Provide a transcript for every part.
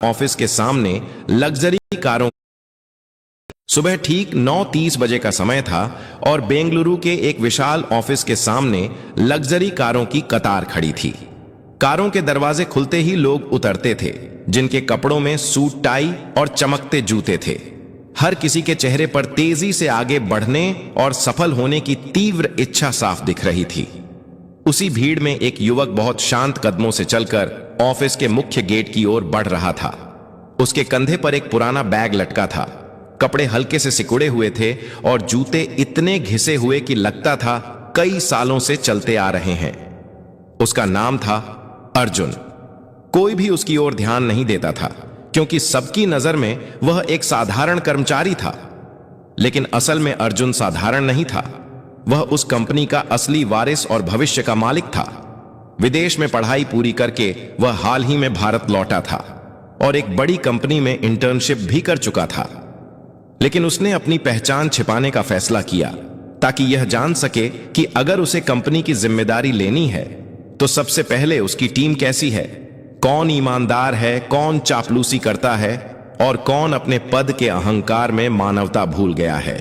Office के सामने luxury कारों। सुबह ठीक 9:30 बजे का समय था और बेंगलुरु के एक विशाल ऑफिस के सामने लग्जरी कारों की कतार खड़ी थी। कारों के दरवाजे खुलते ही लोग उतरते थे, जिनके कपड़ों में सूट टाई और चमकते जूते थे। हर किसी के चेहरे पर तेजी से आगे बढ़ने और सफल होने की तीव्र इच्छा साफ दिख रही थी। उसी भीड़ में एक युवक बहुत शांत कदमों से चलकर ऑफिस के मुख्य गेट की ओर बढ़ रहा था। उसके कंधे पर एक पुराना बैग लटका था। कपड़े हल्के से सिकुड़े हुए थे और जूते इतने घिसे हुए कि लगता था कई सालों से चलते आ रहे हैं। उसका नाम था अर्जुन। कोई भी उसकी ओर ध्यान नहीं देता था, क्योंकि सबकी नजर में वह एक साधारण कर्मचारी था। लेकिन असल में अर्जुन साधारण नहीं था। वह उस कंपनी का असली वारिस और भविष्य का मालिक था। विदेश में पढ़ाई पूरी करके वह हाल ही में भारत लौटा था और एक बड़ी कंपनी में इंटर्नशिप भी कर चुका था। लेकिन उसने अपनी पहचान छिपाने का फैसला किया, ताकि यह जान सके कि अगर उसे कंपनी की जिम्मेदारी लेनी है तो सबसे पहले उसकी टीम कैसी है, कौन ईमानदार है, कौन चापलूसी करता है और कौन अपने पद के अहंकार में मानवता भूल गया है।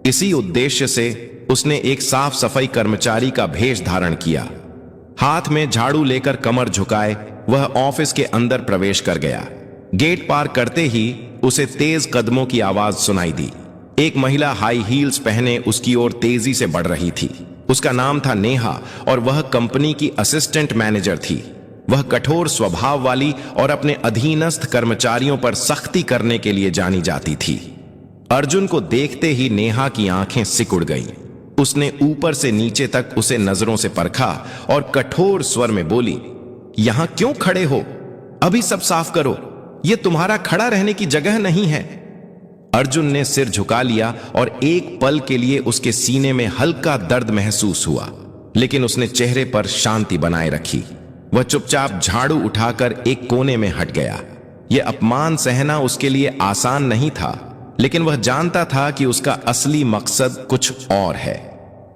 इसी उद्देश्य से उसने एक साफ सफाई कर्मचारी का भेष धारण किया। हाथ में झाड़ू लेकर कमर झुकाए वह ऑफिस के अंदर प्रवेश कर गया। गेट पार करते ही उसे तेज कदमों की आवाज सुनाई दी। एक महिला हाई हील्स पहने उसकी ओर तेजी से बढ़ रही थी। उसका नाम था नेहा और वह कंपनी की असिस्टेंट मैनेजर थी। वह कठोर स्वभाव वाली और अपने अधीनस्थ कर्मचारियों पर सख्ती करने के लिए जानी जाती थी। अर्जुन को देखते ही नेहा की आंखें सिकुड़ गईं। उसने ऊपर से नीचे तक उसे नजरों से परखा और कठोर स्वर में बोली, यहां क्यों खड़े हो? अभी सब साफ करो। यह तुम्हारा खड़ा रहने की जगह नहीं है। अर्जुन ने सिर झुका लिया और एक पल के लिए उसके सीने में हल्का दर्द महसूस हुआ, लेकिन उसने चेहरे पर शांति बनाए रखी। वह चुपचाप झाड़ू उठाकर एक कोने में हट गया। यह अपमान सहना उसके लिए आसान नहीं था, लेकिन वह जानता था कि उसका असली मकसद कुछ और है।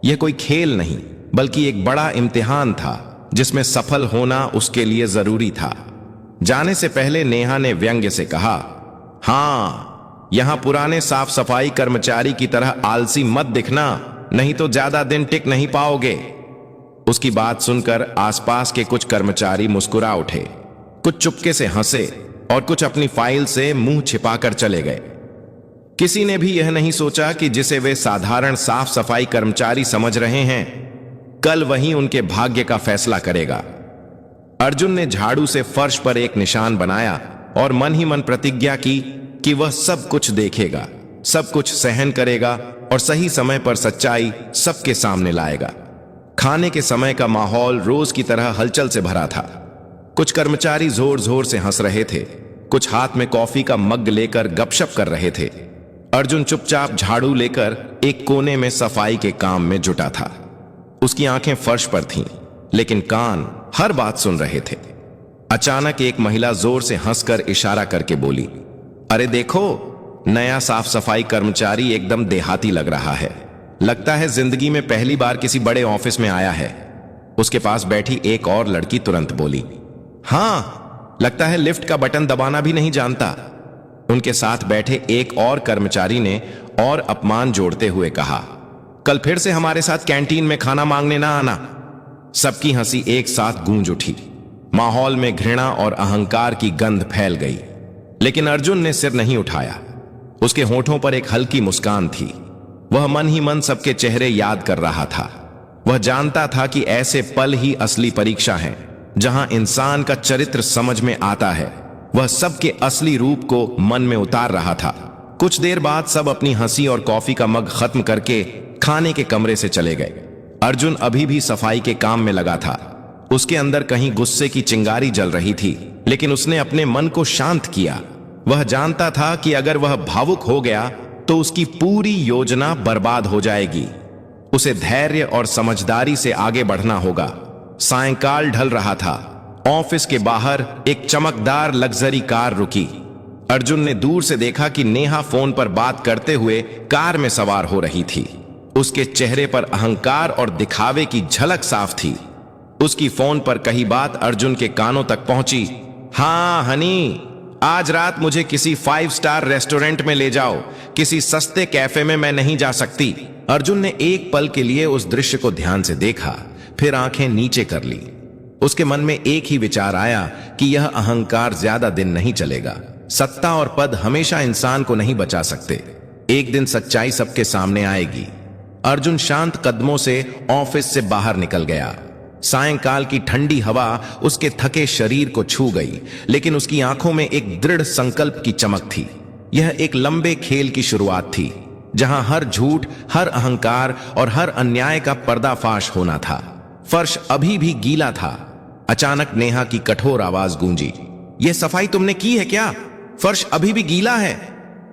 यह कोई खेल नहीं, बल्कि एक बड़ा इम्तिहान था, जिसमें सफल होना उसके लिए जरूरी था। जाने से पहले नेहा ने व्यंग्य से कहा, हां, यहां पुराने साफ सफाई कर्मचारी की तरह आलसी मत दिखना, नहीं तो ज्यादा दिन टिक नहीं पाओगे। उसकी बात सुनकर आसपास के कुछ कर्मचारी मुस्कुरा उठे। कुछ चुपके से हंसे और कुछ अपनी फाइल से मुंह छिपाकर चले गए। किसी ने भी यह नहीं सोचा कि जिसे वे साधारण साफ सफाई कर्मचारी समझ रहे हैं, कल वही उनके भाग्य का फैसला करेगा। अर्जुन ने झाड़ू से फर्श पर एक निशान बनाया और मन ही मन प्रतिज्ञा की कि वह सब कुछ देखेगा, सब कुछ सहन करेगा और सही समय पर सच्चाई सबके सामने लाएगा। खाने के समय का माहौल रोज की तरह हलचल से भरा था। कुछ कर्मचारी जोर जोर से हंस रहे थे, कुछ हाथ में कॉफी का मग लेकर गपशप कर रहे थे। अर्जुन चुपचाप झाड़ू लेकर एक कोने में सफाई के काम में जुटा था। उसकी आंखें फर्श पर थीं, लेकिन कान हर बात सुन रहे थे। अचानक एक महिला जोर से हंसकर इशारा करके बोली, अरे देखो, नया साफ सफाई कर्मचारी एकदम देहाती लग रहा है। लगता है जिंदगी में पहली बार किसी बड़े ऑफिस में आया है। उसके पास बैठी एक और लड़की तुरंत बोली, हां, लगता है लिफ्ट का बटन दबाना भी नहीं जानता। उनके साथ बैठे एक और कर्मचारी ने और अपमान जोड़ते हुए कहा, कल फिर से हमारे साथ कैंटीन में खाना मांगने ना आना। सबकी हंसी एक साथ गूंज उठी। माहौल में घृणा और अहंकार की गंध फैल गई, लेकिन अर्जुन ने सिर नहीं उठाया। उसके होठों पर एक हल्की मुस्कान थी। वह मन ही मन सबके चेहरे याद कर रहा था। वह जानता था कि ऐसे पल ही असली परीक्षा है, जहां इंसान का चरित्र समझ में आता है। वह सबके असली रूप को मन में उतार रहा था। कुछ देर बाद सब अपनी हंसी और कॉफी का मग खत्म करके खाने के कमरे से चले गए। अर्जुन अभी भी सफाई के काम में लगा था। उसके अंदर कहीं गुस्से की चिंगारी जल रही थी, लेकिन उसने अपने मन को शांत किया। वह जानता था कि अगर वह भावुक हो गया तो उसकी पूरी योजना बर्बाद हो जाएगी। उसे धैर्य और समझदारी से आगे बढ़ना होगा। सायंकाल ढल रहा था। ऑफिस के बाहर एक चमकदार लग्जरी कार रुकी। अर्जुन ने दूर से देखा कि नेहा फोन पर बात करते हुए कार में सवार हो रही थी। उसके चेहरे पर अहंकार और दिखावे की झलक साफ थी। उसकी फोन पर कही बात अर्जुन के कानों तक पहुंची। हाँ हनी, आज रात मुझे किसी 5 स्टार रेस्टोरेंट में ले जाओ, किसी सस्ते कैफे में मैं नहीं जा सकती। अर्जुन ने एक पल के लिए उस दृश्य को ध्यान से देखा, फिर आंखें नीचे कर ली। उसके मन में एक ही विचार आया कि यह अहंकार ज्यादा दिन नहीं चलेगा। सत्ता और पद हमेशा इंसान को नहीं बचा सकते। एक दिन सच्चाई सबके सामने आएगी। अर्जुन शांत कदमों से ऑफिस से बाहर निकल गया। सायंकाल की ठंडी हवा उसके थके शरीर को छू गई, लेकिन उसकी आंखों में एक दृढ़ संकल्प की चमक थी। यह एक लंबे खेल की शुरुआत थी, जहां हर झूठ, हर अहंकार और हर अन्याय का पर्दाफाश होना था। फर्श अभी भी गीला था। अचानक नेहा की कठोर आवाज गूंजी, यह सफाई तुमने की है क्या? फर्श अभी भी गीला है।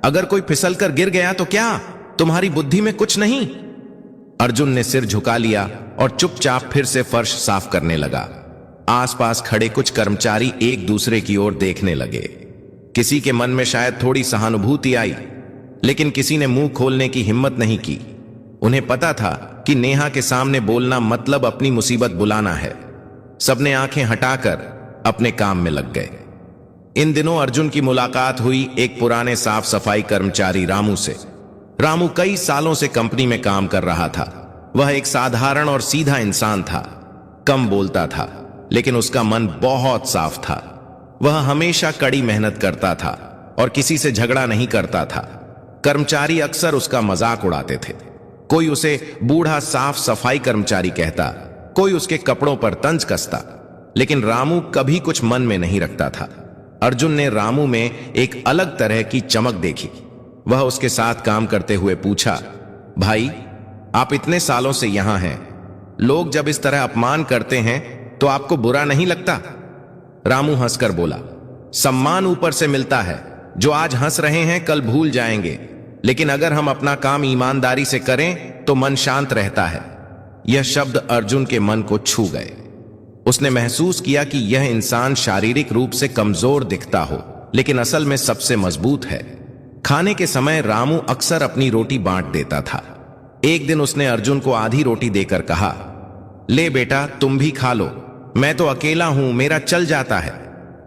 अगर कोई फिसलकर गिर गया तो क्या? तुम्हारी बुद्धि में कुछ नहीं? अर्जुन ने सिर झुका लिया और चुपचाप फिर से फर्श साफ करने लगा। आसपास खड़े कुछ कर्मचारी एक दूसरे की ओर देखने लगे। किसी के मन में शायद थोड़ी सहानुभूति आई, लेकिन किसी ने मुंह खोलने की हिम्मत नहीं की। उन्हें पता था कि नेहा के सामने बोलना मतलब अपनी मुसीबत बुलाना है। सबने आंखें हटाकर अपने काम में लग गए। इन दिनों अर्जुन की मुलाकात हुई एक पुराने साफ सफाई कर्मचारी रामू से। रामू कई सालों से कंपनी में काम कर रहा था। वह एक साधारण और सीधा इंसान था। कम बोलता था, लेकिन उसका मन बहुत साफ था। वह हमेशा कड़ी मेहनत करता था और किसी से झगड़ा नहीं करता था। कर्मचारी अक्सर उसका मजाक उड़ाते थे। कोई उसे बूढ़ा साफ सफाई कर्मचारी कहता, कोई उसके कपड़ों पर तंज कसता, लेकिन रामू कभी कुछ मन में नहीं रखता था। अर्जुन ने रामू में एक अलग तरह की चमक देखी। वह उसके साथ काम करते हुए पूछा, भाई, आप इतने सालों से यहां हैं, लोग जब इस तरह अपमान करते हैं तो आपको बुरा नहीं लगता? रामू हंसकर बोला, सम्मान ऊपर से मिलता है। जो आज हंस रहे हैं कल भूल जाएंगे, लेकिन अगर हम अपना काम ईमानदारी से करें तो मन शांत रहता है। यह शब्द अर्जुन के मन को छू गए। उसने महसूस किया कि यह इंसान शारीरिक रूप से कमजोर दिखता हो, लेकिन असल में सबसे मजबूत है। खाने के समय रामू अक्सर अपनी रोटी बांट देता था। एक दिन उसने अर्जुन को आधी रोटी देकर कहा, ले बेटा, तुम भी खा लो। मैं तो अकेला हूं, मेरा चल जाता है।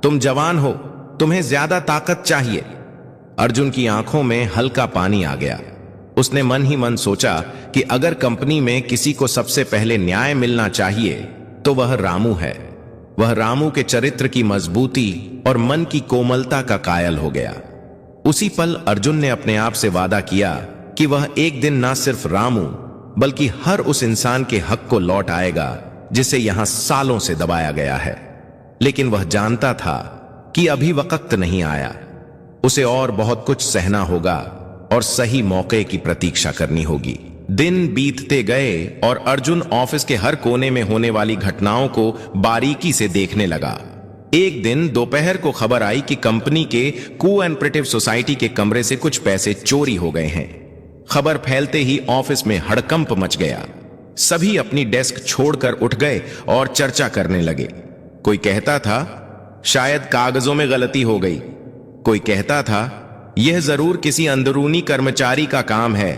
तुम जवान हो, तुम्हें ज्यादा ताकत चाहिए। अर्जुन की आंखों में हल्का पानी आ गया। उसने मन ही मन सोचा कि अगर कंपनी में किसी को सबसे पहले न्याय मिलना चाहिए तो वह रामू है। वह रामू के चरित्र की मजबूती और मन की कोमलता का कायल हो गया। उसी पल अर्जुन ने अपने आप से वादा किया कि वह एक दिन ना सिर्फ रामू बल्कि हर उस इंसान के हक को लौट आएगा जिसे यहां सालों से दबाया गया है। लेकिन वह जानता था कि अभी वक्त नहीं आया। उसे और बहुत कुछ सहना होगा और सही मौके की प्रतीक्षा करनी होगी। दिन बीतते गए और अर्जुन ऑफिस के हर कोने में होने वाली घटनाओं को बारीकी से देखने लगा। एक दिन दोपहर को खबर आई कि कंपनी के कोऑपरेटिव सोसाइटी के कमरे से कुछ पैसे चोरी हो गए हैं। खबर फैलते ही ऑफिस में हड़कंप मच गया। सभी अपनी डेस्क छोड़कर उठ गए और चर्चा करने लगे। कोई कहता था शायद कागजों में गलती हो गई, कोई कहता था यह जरूर किसी अंदरूनी कर्मचारी का काम है।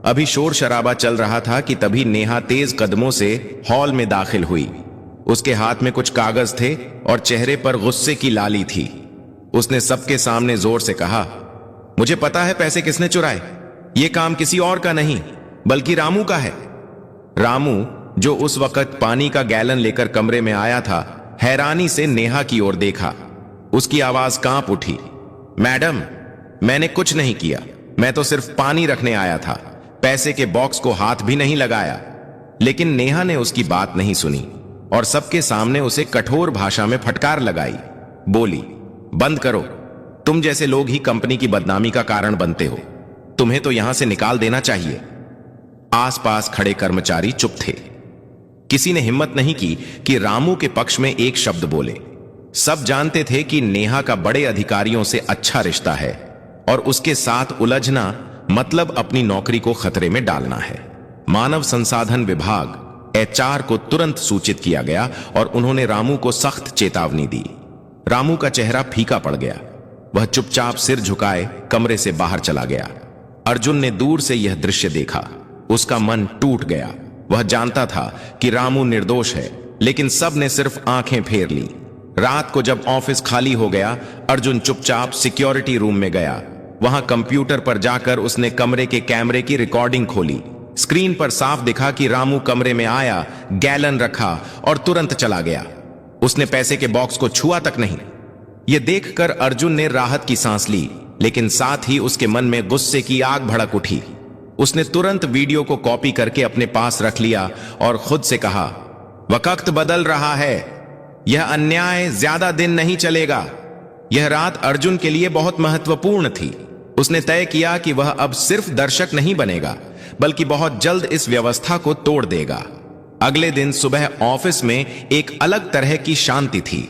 अभी शोर शराबा चल रहा था कि तभी नेहा तेज कदमों से हॉल में दाखिल हुई। उसके हाथ में कुछ कागज थे और चेहरे पर गुस्से की लाली थी। उसने सबके सामने जोर से कहा, मुझे पता है पैसे किसने चुराए। यह काम किसी और का नहीं बल्कि रामू का है। रामू, जो उस वक्त पानी का गैलन लेकर कमरे में आया था, हैरानी से नेहा की ओर देखा। उसकी आवाज कांप उठी, मैडम, मैंने कुछ नहीं किया, मैं तो सिर्फ पानी रखने आया था, पैसे के बॉक्स को हाथ भी नहीं लगाया। लेकिन नेहा ने उसकी बात नहीं सुनी और सबके सामने उसे कठोर भाषा में फटकार लगाई। बोली, बंद करो, तुम जैसे लोग ही कंपनी की बदनामी का कारण बनते हो। तुम्हें तो यहां से निकाल देना चाहिए। आसपास खड़े कर्मचारी चुप थे। किसी ने हिम्मत नहीं की कि रामू के पक्ष में एक शब्द बोले। सब जानते थे कि नेहा का बड़े अधिकारियों से अच्छा रिश्ता है और उसके साथ उलझना मतलब अपनी नौकरी को खतरे में डालना है। मानव संसाधन विभाग HR को तुरंत सूचित किया गया और उन्होंने रामू को सख्त चेतावनी दी। रामू का चेहरा फीका पड़ गया। वह चुपचाप सिर झुकाए कमरे से बाहर चला गया। अर्जुन ने दूर से यह दृश्य देखा। उसका मन टूट गया। वह जानता था कि रामू निर्दोष है, लेकिन सब ने सिर्फ आंखें फेर ली। रात को जब ऑफिस खाली हो गया, अर्जुन चुपचाप सिक्योरिटी रूम में गया। वहां कंप्यूटर पर जाकर उसने कमरे के कैमरे की रिकॉर्डिंग खोली। स्क्रीन पर साफ दिखा कि रामू कमरे में आया, गैलन रखा और तुरंत चला गया। उसने पैसे के बॉक्स को छुआ तक नहीं। यह देखकर अर्जुन ने राहत की सांस ली, लेकिन साथ ही उसके मन में गुस्से की आग भड़क उठी। उसने तुरंत वीडियो को कॉपी करके अपने पास रख लिया और खुद से कहा, वक्त बदल रहा है, यह अन्याय ज्यादा दिन नहीं चलेगा। यह रात अर्जुन के लिए बहुत महत्वपूर्ण थी। उसने तय किया कि वह अब सिर्फ दर्शक नहीं बनेगा, बल्कि बहुत जल्द इस व्यवस्था को तोड़ देगा। अगले दिन सुबह ऑफिस में एक अलग तरह की शांति थी।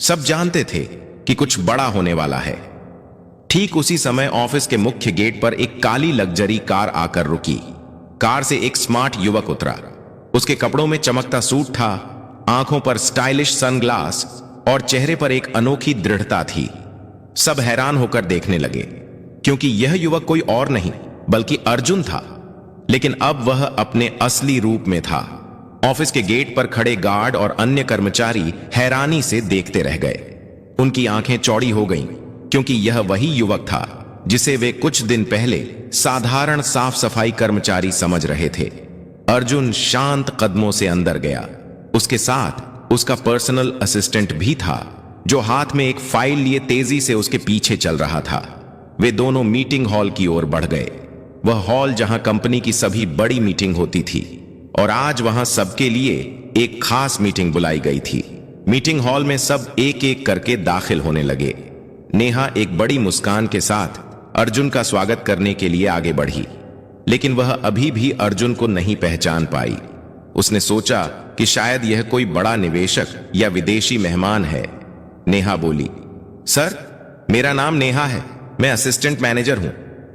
सब जानते थे कि कुछ बड़ा होने वाला है। ठीक उसी समय ऑफिस के मुख्य गेट पर एक काली लग्जरी कार आकर रुकी। कार से एक स्मार्ट युवक उतरा। उसके कपड़ों में चमकता सूट था, आंखों पर स्टाइलिश सनग्लास और चेहरे पर एक अनोखी दृढ़ता थी। सब हैरान होकर देखने लगे, क्योंकि यह युवक कोई और नहीं बल्कि अर्जुन था। लेकिन अब वह अपने असली रूप में था। ऑफिस के गेट पर खड़े गार्ड और अन्य कर्मचारी हैरानी से देखते रह गए। उनकी आंखें चौड़ी हो गईं, क्योंकि यह वही युवक था जिसे वे कुछ दिन पहले साधारण साफ सफाई कर्मचारी समझ रहे थे। अर्जुन शांत कदमों से अंदर गया। उसके साथ उसका पर्सनल असिस्टेंट भी था, जो हाथ में एक फाइल लिए तेजी से उसके पीछे चल रहा था। वे दोनों मीटिंग हॉल की ओर बढ़ गए। वह हॉल जहां कंपनी की सभी बड़ी मीटिंग होती थी, और आज वहां सबके लिए एक खास मीटिंग बुलाई गई थी। मीटिंग हॉल में सब एक एक करके दाखिल होने लगे। नेहा एक बड़ी मुस्कान के साथ अर्जुन का स्वागत करने के लिए आगे बढ़ी, लेकिन वह अभी भी अर्जुन को नहीं पहचान पाई। उसने सोचा कि शायद यह कोई बड़ा निवेशक या विदेशी मेहमान है। नेहा बोली, सर, मेरा नाम नेहा है, मैं असिस्टेंट मैनेजर हूं,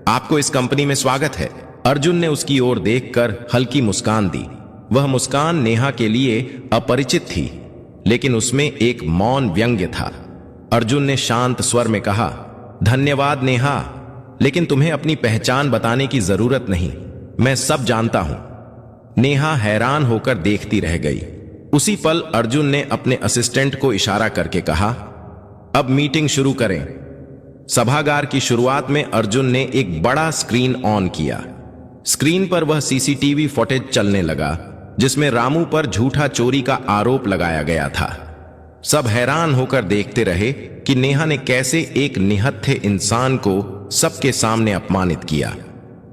आपको इस कंपनी में स्वागत है। अर्जुन ने उसकी ओर देखकर हल्की मुस्कान दी। वह मुस्कान नेहा के लिए अपरिचित थी, लेकिन उसमें एक मौन व्यंग्य था। अर्जुन ने शांत स्वर में कहा, धन्यवाद नेहा, लेकिन तुम्हें अपनी पहचान बताने की जरूरत नहीं, मैं सब जानता हूं। नेहा हैरान होकर देखती रह गई। उसी पल अर्जुन ने अपने असिस्टेंट को इशारा करके कहा, अब मीटिंग शुरू करें। सभागार की शुरुआत में अर्जुन ने एक बड़ा स्क्रीन ऑन किया। स्क्रीन पर वह सीसीटीवी फुटेज चलने लगा, जिसमें रामू पर झूठा चोरी का आरोप लगाया गया था। सब हैरान होकर देखते रहे कि नेहा ने कैसे एक निहत्थे इंसान को सबके सामने अपमानित किया।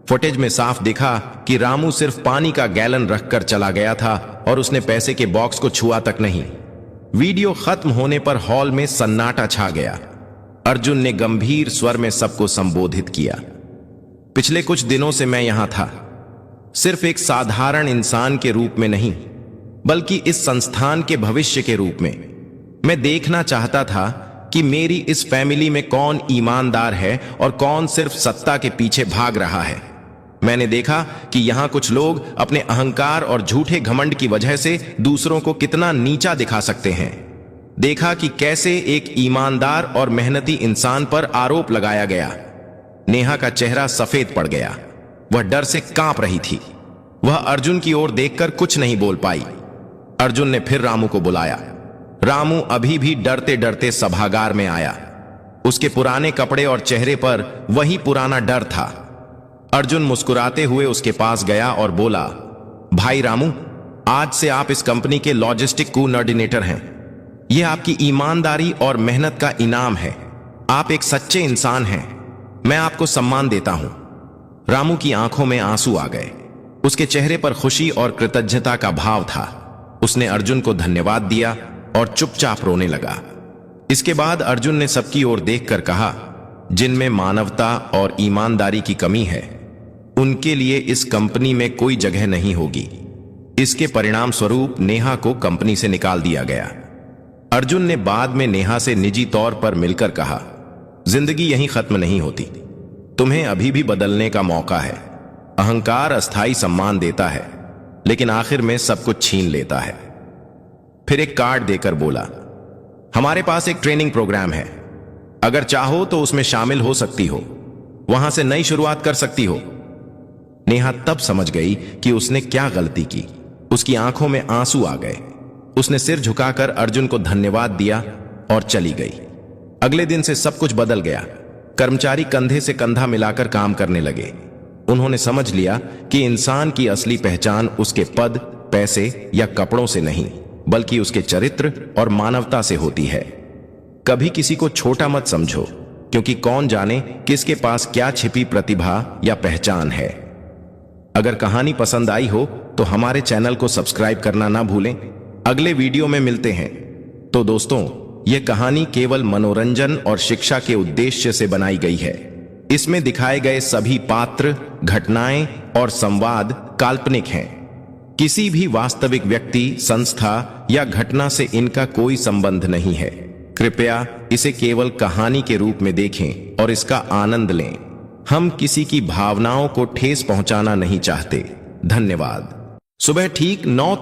फुटेज में साफ दिखा कि रामू सिर्फ पानी का गैलन रखकर चला गया था और उसने पैसे के बॉक्स को छुआ तक नहीं। वीडियो खत्म होने पर हॉल में सन्नाटा छा गया। अर्जुन ने गंभीर स्वर में सबको संबोधित किया, पिछले कुछ दिनों से मैं यहां था, सिर्फ एक साधारण इंसान के रूप में नहीं, बल्कि इस संस्थान के भविष्य के रूप में। मैं देखना चाहता था कि मेरी इस फैमिली में कौन ईमानदार है और कौन सिर्फ सत्ता के पीछे भाग रहा है। मैंने देखा कि यहां कुछ लोग अपने अहंकार और झूठे घमंड की वजह से दूसरों को कितना नीचा दिखा सकते हैं। देखा कि कैसे एक ईमानदार और मेहनती इंसान पर आरोप लगाया गया। नेहा का चेहरा सफेद पड़ गया। वह डर से कांप रही थी। वह अर्जुन की ओर देखकर कुछ नहीं बोल पाई। अर्जुन ने फिर रामू को बुलाया। रामू अभी भी डरते डरते सभागार में आया। उसके पुराने कपड़े और चेहरे पर वही पुराना डर था। अर्जुन मुस्कुराते हुए उसके पास गया और बोला, भाई रामू, आज से आप इस कंपनी के लॉजिस्टिक कोऑर्डिनेटर हैं। यह आपकी ईमानदारी और मेहनत का इनाम है। आप एक सच्चे इंसान हैं। मैं आपको सम्मान देता हूं। रामू की आंखों में आंसू आ गए। उसके चेहरे पर खुशी और कृतज्ञता का भाव था। उसने अर्जुन को धन्यवाद दिया और चुपचाप रोने लगा। इसके बाद अर्जुन ने सबकी ओर देखकर कहा, जिनमें मानवता और ईमानदारी की कमी है, उनके लिए इस कंपनी में कोई जगह नहीं होगी। इसके परिणाम स्वरूप नेहा को कंपनी से निकाल दिया गया। अर्जुन ने बाद में नेहा से निजी तौर पर मिलकर कहा, जिंदगी यहीं खत्म नहीं होती, तुम्हें अभी भी बदलने का मौका है। अहंकार अस्थाई सम्मान देता है, लेकिन आखिर में सब कुछ छीन लेता है। फिर एक कार्ड देकर बोला, हमारे पास एक ट्रेनिंग प्रोग्राम है, अगर चाहो तो उसमें शामिल हो सकती हो, वहां से नई शुरुआत कर सकती हो। नेहा तब समझ गई कि उसने क्या गलती की। उसकी आंखों में आंसू आ गए। उसने सिर झुकाकर अर्जुन को धन्यवाद दिया और चली गई। अगले दिन से सब कुछ बदल गया। कर्मचारी कंधे से कंधा मिलाकर काम करने लगे। उन्होंने समझ लिया कि इंसान की असली पहचान उसके पद, पैसे या कपड़ों से नहीं, बल्कि उसके चरित्र और मानवता से होती है। कभी किसी को छोटा मत समझो, क्योंकि कौन जाने किसके पास क्या छिपी प्रतिभा या पहचान है। अगर कहानी पसंद आई हो तो हमारे चैनल को सब्सक्राइब करना ना भूलें। अगले वीडियो में मिलते हैं। तो दोस्तों, यह कहानी केवल मनोरंजन और शिक्षा के उद्देश्य से बनाई गई है। इसमें दिखाए गए सभी पात्र, घटनाएं और संवाद काल्पनिक हैं। किसी भी वास्तविक व्यक्ति, संस्था या घटना से इनका कोई संबंध नहीं है। कृपया इसे केवल कहानी के रूप में देखें और इसका आनंद लें। हम किसी की भावनाओं को ठेस पहुंचाना नहीं चाहते। धन्यवाद। सुबह ठीक 9